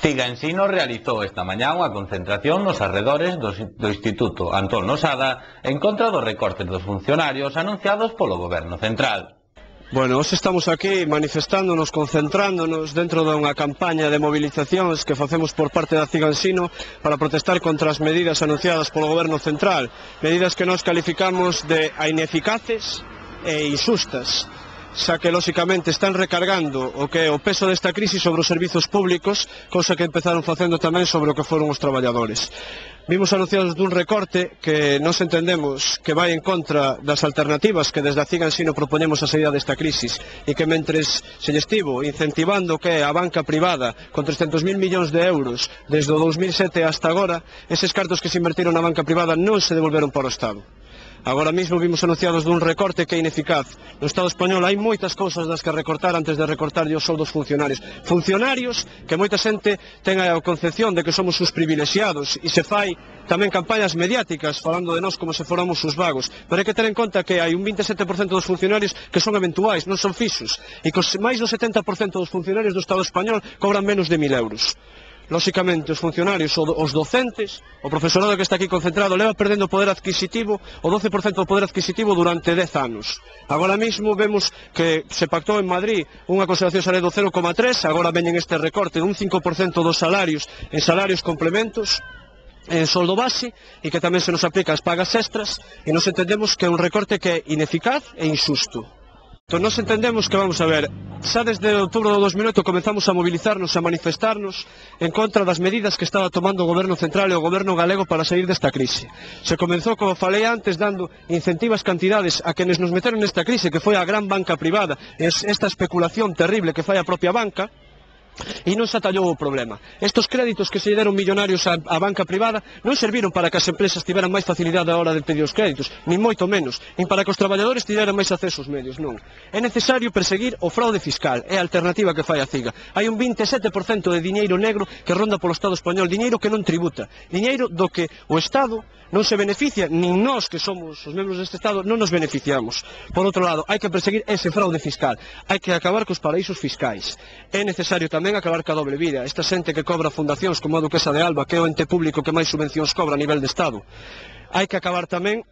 Ciga Ensino realizou esta mañá unha concentración nos arredores do Instituto Antón Losada en contra dos recortes dos funcionarios anunciados polo Goberno Central. Bueno, hoxe estamos aquí manifestándonos, concentrándonos dentro dunha campaña de movilizacións que facemos por parte da Ciga Ensino para protestar contra as medidas anunciadas polo Goberno Central, medidas que nós calificamos de ineficaces e inxustas, xa que, lóxicamente, están recargando o que é o peso desta crise sobre os servizos públicos, cousa que empezaron facendo tamén sobre o que foron os traballadores. Vimos anunciados dun recorte que nos entendemos que vai en contra das alternativas que desde a Ciga Ensino propoñemos a saída desta crisis e que mentres se lle estivo incentivando que é a banca privada con 300.000 millóns de euros desde o 2007 hasta agora, eses cartos que se invertiron na banca privada non se devolveron para o Estado. Agora mesmo vimos anunciados dun recorte que é ineficaz. No Estado español hai moitas cousas das que recortar antes de recortarlle os soldos funcionarios. Funcionarios que moita xente ten a concepción de que somos os privilexiados e se fai tamén campañas mediáticas falando de nós como se fóramos os vagos. Pero hai que ter en conta que hai un 27% dos funcionarios que son eventuais, non son fixos, e que máis do 70% dos funcionarios do Estado español cobran menos de 1.000 euros. Lóxicamente, os funcionarios, os docentes, o profesorado que está aquí concentrado leva perdendo poder adquisitivo, o 12% do poder adquisitivo durante 10 anos. Agora mesmo vemos que se pactou en Madrid unha consideración salarial do 0,3, agora veñen este recorte dun 5% dos salarios en salarios complementos, en soldo base, e que tamén se nos aplica as pagas extras, e nos entendemos que é un recorte que é ineficaz e injusto. Entón, nos entendemos que, vamos a ver, xa desde outubro do 2008 comenzamos a mobilizarnos, a manifestarnos en contra das medidas que estaba tomando o Goberno Central e o Goberno galego para sair desta crise. Se comenzou, como falei antes, dando incentivas cantidades a quenes nos meteron nesta crise, que foi a gran banca privada, esta especulación terrible que fai a propia banca, e non se atallou o problema. Estes créditos que se deron millonarios á banca privada non serviron para que as empresas tiveran máis facilidade a hora de pedir os créditos, nin moito menos, nin para que os traballadores tiveran máis acceso aos medios, non. É necesario perseguir o fraude fiscal, é a alternativa que fai a Ciga. Hai un 27% de diñeiro negro que ronda polo Estado español, diñeiro que non tributa, diñeiro do que o Estado non se beneficia, nin nós que somos os membros deste Estado non nos beneficiamos. Por outro lado, hai que perseguir ese fraude fiscal, hai que acabar cos paraísos fiscais. É necesario tamén acabar ca doble vida, esta xente que cobra fundacións como a Duquesa de Alba, que é o ente público que máis subvencións cobra a nivel de Estado. Hai que acabar tamén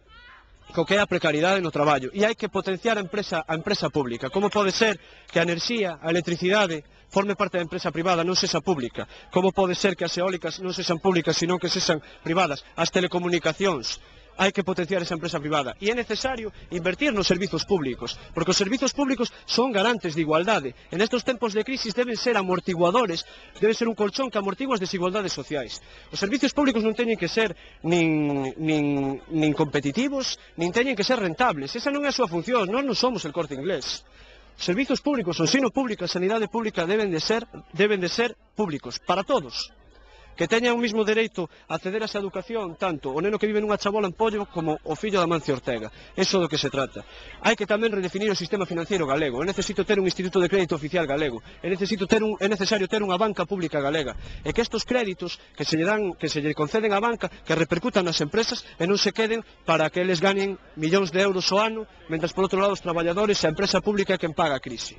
co que é a precariedade no traballo e hai que potenciar a empresa pública. Como pode ser que a enerxía, a electricidade forme parte da empresa privada, non sexa pública? Como pode ser que as eólicas non sexan públicas, senón que sexan privadas? As telecomunicacións, hai que potenciar esa empresa privada. E é necesario invertir nos servizos públicos, porque os servizos públicos son garantes de igualdade. En estes tempos de crisis deben ser amortiguadores, deben ser un colchón que amortigua as desigualdades sociais. Os servizos públicos non teñen que ser nin competitivos, nin teñen que ser rentables. Esa non é a súa función, non somos el Corte Inglés. Os servizos públicos, o ensino público, a sanidade pública deben de ser públicos, para todos. Que teña un mismo dereito a acceder a esa educación, tanto o neno que vive nunha chabola en Pollo como o fillo da Mancio Ortega. Eso do que se trata. Hai que tamén redefinir o sistema financiero galego. Eu necesito ter un instituto de crédito oficial galego. É necesario ter unha banca pública galega. E que estes créditos que se lle conceden á banca, que repercutan nas empresas e non se queden para que eles ganen millóns de euros ao ano, mentre por outro lado os traballadores e a empresa pública é quen paga a crise.